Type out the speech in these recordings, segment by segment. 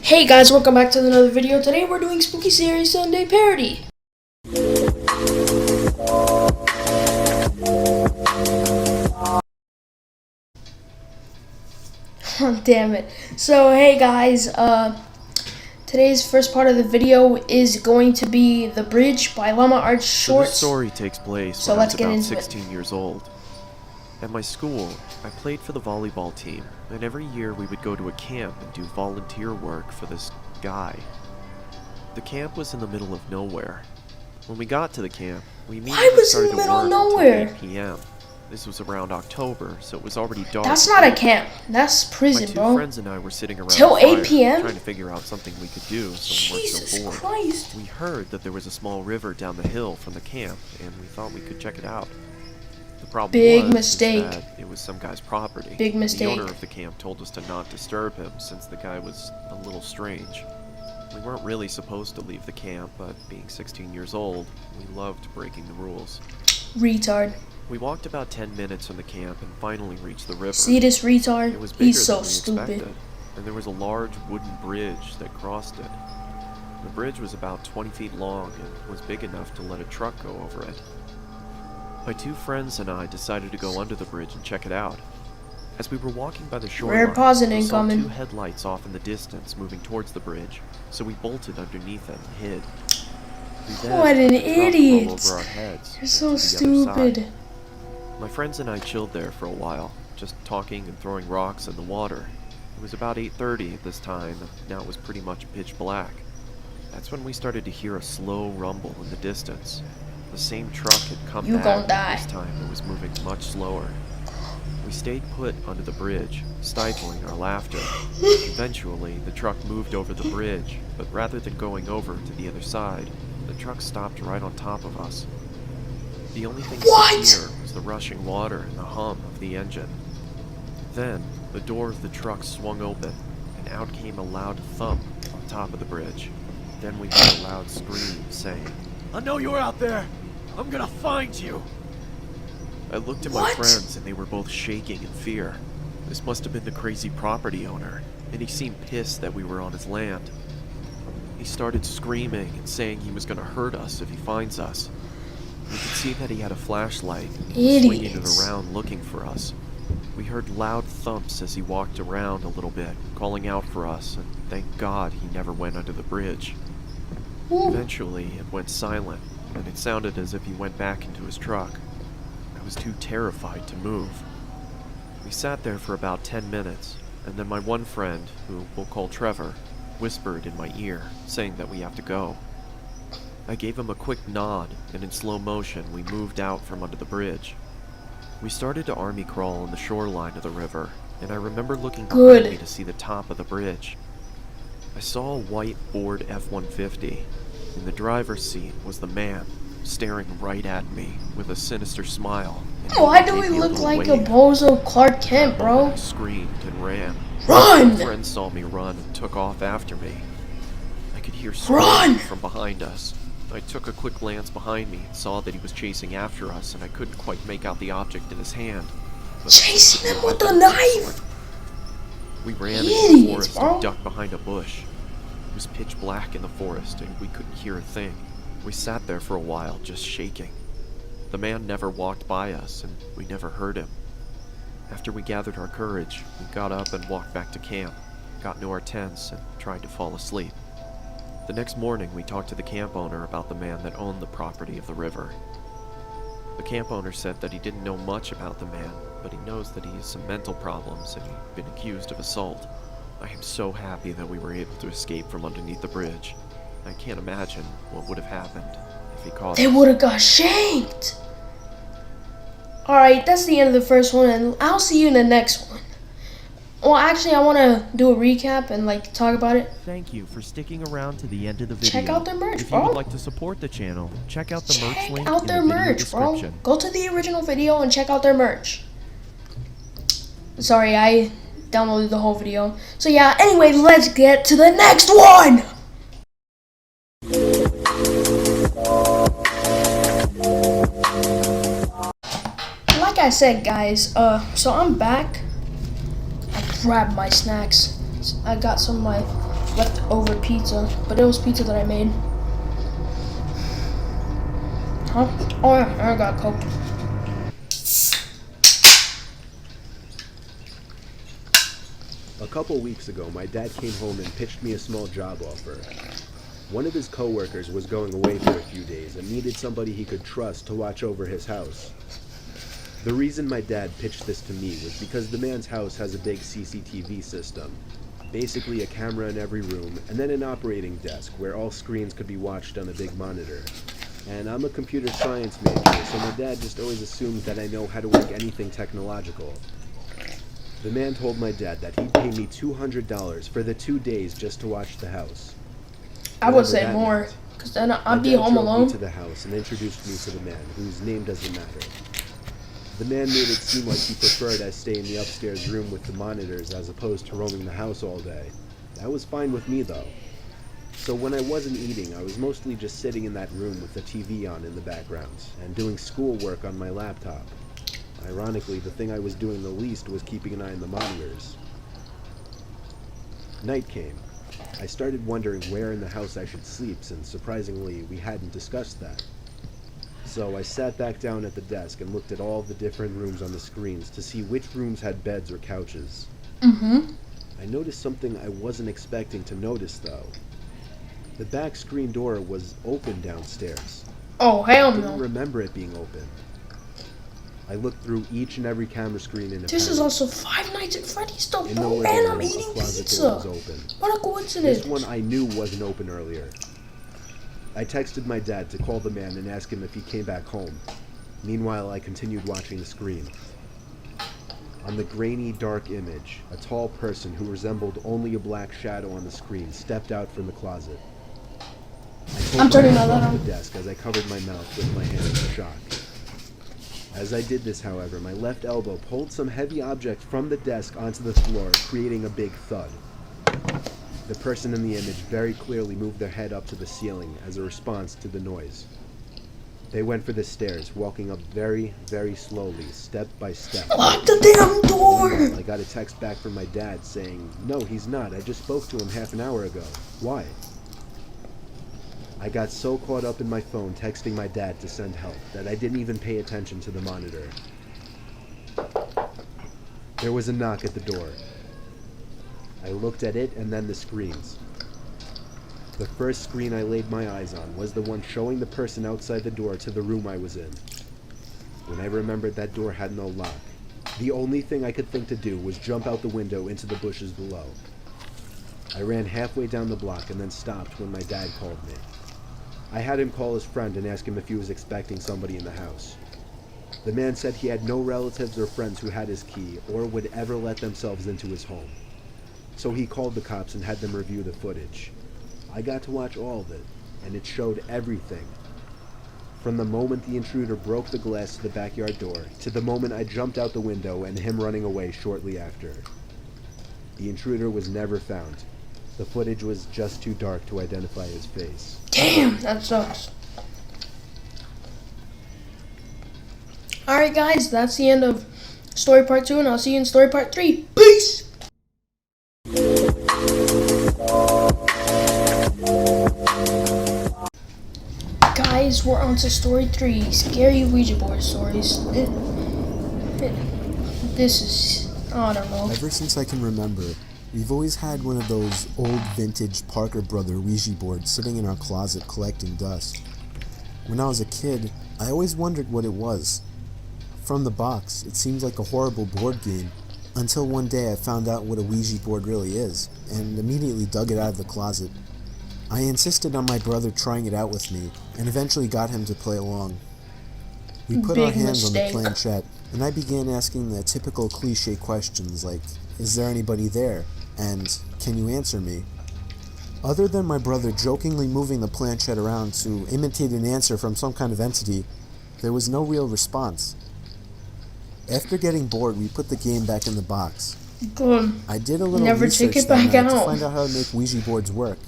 Hey guys, welcome back to another video. Today we're doing Spooky Series Sunday Parody. Oh, damn it. So hey guys, today's first part of the video is going to be The Bridge by Llama Art Shorts. So this story takes place So when I let's was get about into 16 years old. At my school, I played for the volleyball team, and every year we would go to a camp and do volunteer work for this guy. The camp was in the middle of nowhere. When we got to the camp, we immediately started to work until 8 p.m. This was around October, so it was already dark. That's not a camp. That's prison, bro. My two friends and I were sitting around till the fire 8 p.m. trying to figure out something we could do so we weren't Jesus so bored. Christ. We heard that there was a small river down the hill from the camp, and we thought we could check it out. The problem Big was mistake. that it was some guy's property. Big mistake. The owner of the camp told us to not disturb him since the guy was a little strange. We weren't really supposed to leave the camp, but being 16 years old, we loved breaking the rules. Retard. We walked about 10 minutes from the camp and finally reached the river. See this retard? It was bigger He's so than we stupid. expected, and there was a large wooden bridge that crossed it. The bridge was about 20 feet long and was big enough to let a truck go over it. My two friends and I decided to go under the bridge and check it out. As we were walking by the shoreline, we saw two headlights off in the distance moving towards the bridge, so we bolted underneath it and hid. What an idiot! Over our heads You're so to the stupid. other side. My friends and I chilled there for a while, just talking and throwing rocks in the water. It was about 8:30 at this time, and now it was pretty much pitch black. That's when we started to hear a slow rumble in the distance. The same truck had come back, but this time it was moving much slower. We stayed put under the bridge, stifling our laughter. Eventually, the truck moved over the bridge, but rather than going over to the other side, the truck stopped right on top of us. The only thing we could hear was the rushing water and the hum of the engine. Then, the door of the truck swung open, and out came a loud thump on top of the bridge. Then we heard a loud scream saying, "I know you're out there! I'm gonna find you!" I looked at my friends and they were both shaking in fear. This must have been the crazy property owner, and he seemed pissed that we were on his land. He started screaming and saying he was gonna hurt us if he finds us. We could see that he had a flashlight and was swinging it around looking for us. We heard loud thumps as he walked around a little bit, calling out for us, and thank God he never went under the bridge. Eventually, it went silent, and it sounded as if he went back into his truck. I was too terrified to move. We sat there for about 10 minutes, and then my one friend, who we'll call Trevor, whispered in my ear, saying that we have to go. I gave him a quick nod, and in slow motion, we moved out from under the bridge. We started to army crawl on the shoreline of the river, and I remember looking behind me to see the top of the bridge. I saw a white Ford F-150. In the driver's seat was the man, staring right at me with a sinister smile. Why do we look like a bozo Clark Kent, bro? I screamed and ran. Run! My friends saw me run and took off after me. I could hear screams from behind us. I took a quick glance behind me and saw that he was chasing after us, and I couldn't quite make out the object in his hand. Chasing him with a knife! We ran into the forest and ducked behind a bush. It was pitch black in the forest, and we couldn't hear a thing. We sat there for a while, just shaking. The man never walked by us, and we never heard him. After we gathered our courage, we got up and walked back to camp, got into our tents, and tried to fall asleep. The next morning, we talked to the camp owner about the man that owned the property of the river. The camp owner said that he didn't know much about the man, but he knows that he has some mental problems and he'd been accused of assault. I am so happy that we were able to escape from underneath the bridge. I can't imagine what would have happened if he caught us. They would have got shanked! Alright, that's the end of the first one, and I'll see you in the next one. Well, actually, I want to do a recap and, talk about it. Thank you for sticking around to the end of the video. Check out their merch, if bro. If you would like to support the channel, check out the merch link in the video description. Bro. Go to the original video and check out their merch. Sorry, I downloaded the whole video. So yeah, anyway, let's get to the next one! Like I said, guys, so I'm back. I grabbed my snacks. I got some of my leftover pizza, but it was pizza that I made. Huh? Oh yeah, I got Coke. A couple weeks ago, my dad came home and pitched me a small job offer. One of his coworkers was going away for a few days and needed somebody he could trust to watch over his house. The reason my dad pitched this to me was because the man's house has a big CCTV system, basically a camera in every room, and then an operating desk where all screens could be watched on a big monitor. And I'm a computer science major, so my dad just always assumed that I know how to work anything technological. The man told my dad that he'd pay me $200 for the 2 days just to watch the house. I would say more, because then I'd be home alone. My dad drove me to the house and introduced me to the man, whose name doesn't matter. The man made it seem like he preferred I stay in the upstairs room with the monitors as opposed to roaming the house all day. That was fine with me though. So when I wasn't eating, I was mostly just sitting in that room with the TV on in the background and doing schoolwork on my laptop. Ironically, the thing I was doing the least was keeping an eye on the monitors. Night came. I started wondering where in the house I should sleep, since surprisingly we hadn't discussed that. So I sat back down at the desk and looked at all the different rooms on the screens to see which rooms had beds or couches. I noticed something I wasn't expecting to notice though. The back screen door was open downstairs. Oh, hell no. I didn't remember it being open. I looked through each and every camera screen in a This panic. is also Five Nights at Freddy's stuff, In no and living I'm room, eating a closet pizza. door was open. What a coincidence. This one I knew wasn't open earlier. I texted my dad to call the man and ask him if he came back home. Meanwhile, I continued watching the screen. On the grainy, dark image, a tall person who resembled only a black shadow on the screen stepped out from the closet. I'm turning my I light off on. the desk as I covered my mouth with my hand in shock. As I did this, however, my left elbow pulled some heavy object from the desk onto the floor, creating a big thud. The person in the image very clearly moved their head up to the ceiling as a response to the noise. They went for the stairs, walking up very, very slowly, step by step. Lock the damn door! I got a text back from my dad saying, "No, he's not. I just spoke to him half an hour ago. Why?" I got so caught up in my phone texting my dad to send help that I didn't even pay attention to the monitor. There was a knock at the door. I looked at it and then the screens. The first screen I laid my eyes on was the one showing the person outside the door to the room I was in. When I remembered that door had no lock, the only thing I could think to do was jump out the window into the bushes below. I ran halfway down the block and then stopped when my dad called me. I had him call his friend and ask him if he was expecting somebody in the house. The man said he had no relatives or friends who had his key or would ever let themselves into his home. So he called the cops and had them review the footage. I got to watch all of it, and it showed everything. From the moment the intruder broke the glass to the backyard door, to the moment I jumped out the window and him running away shortly after. The intruder was never found. The footage was just too dark to identify his face. Damn, that sucks. Alright guys, that's the end of story part 2, and I'll see you in story part 3. Peace! Guys, we're on to story 3, scary Ouija board stories. This is, I don't know. Ever since I can remember, we've always had one of those old vintage Parker Brother Ouija boards sitting in our closet collecting dust. When I was a kid, I always wondered what it was. From the box, it seemed like a horrible board game, until one day I found out what a Ouija board really is, and immediately dug it out of the closet. I insisted on my brother trying it out with me, and eventually got him to play along. We put our Big hands on the mistake. planchette, and I began asking the typical cliche questions like, "Is there anybody there?" and "Can you answer me?" Other than my brother jokingly moving the planchette around to imitate an answer from some kind of entity, there was no real response. After getting bored, we put the game back in the box. Good. I did a little Never research take it that back night to out. find out how to make Ouija boards work.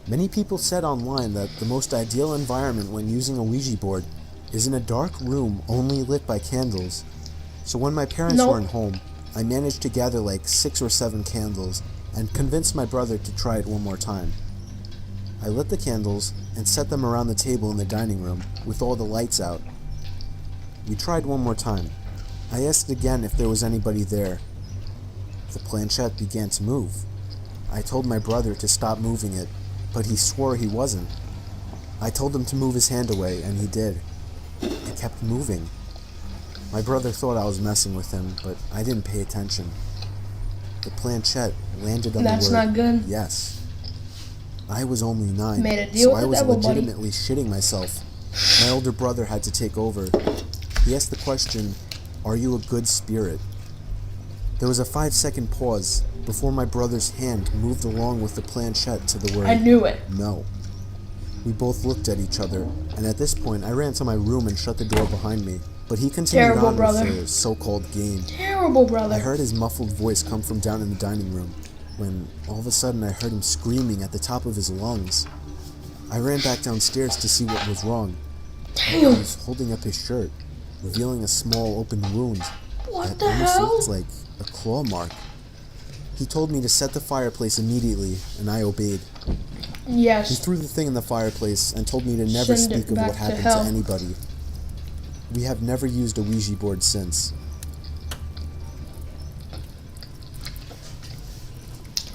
Many people said online that the most ideal environment when using a Ouija board is in a dark room only lit by candles. So when my parents Nope. weren't home, I managed to gather like 6 or 7 candles and convinced my brother to try it one more time. I lit the candles and set them around the table in the dining room with all the lights out. We tried one more time. I asked again if there was anybody there. The planchette began to move. I told my brother to stop moving it, but he swore he wasn't. I told him to move his hand away, and he did. It kept moving. My brother thought I was messing with him, but I didn't pay attention. The planchette landed on That's the word not good. yes. I was only 9, Made a deal so with I the was devil, buddy. legitimately shitting myself. My older brother had to take over. He asked the question, "Are you a good spirit?" There was a 5-second pause before my brother's hand moved along with the planchette to the word I knew it. no. We both looked at each other, and at this point I ran to my room and shut the door behind me. But he continued Terrible on brother. with the so-called game. Terrible, brother. I heard his muffled voice come from down in the dining room, when all of a sudden I heard him screaming at the top of his lungs. I ran back downstairs to see what was wrong. He Damn. was holding up his shirt, revealing a small open wound What that the almost hell? looked like a claw mark. He told me to set the fireplace immediately, and I obeyed. He Yes. threw the thing in the fireplace and told me to never Send it speak of back what to happened hell. to anybody. We have never used a Ouija board since.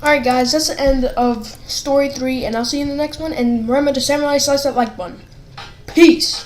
Alright, guys, that's the end of story 3, and I'll see you in the next one. And remember to samurai slice that like button. Peace.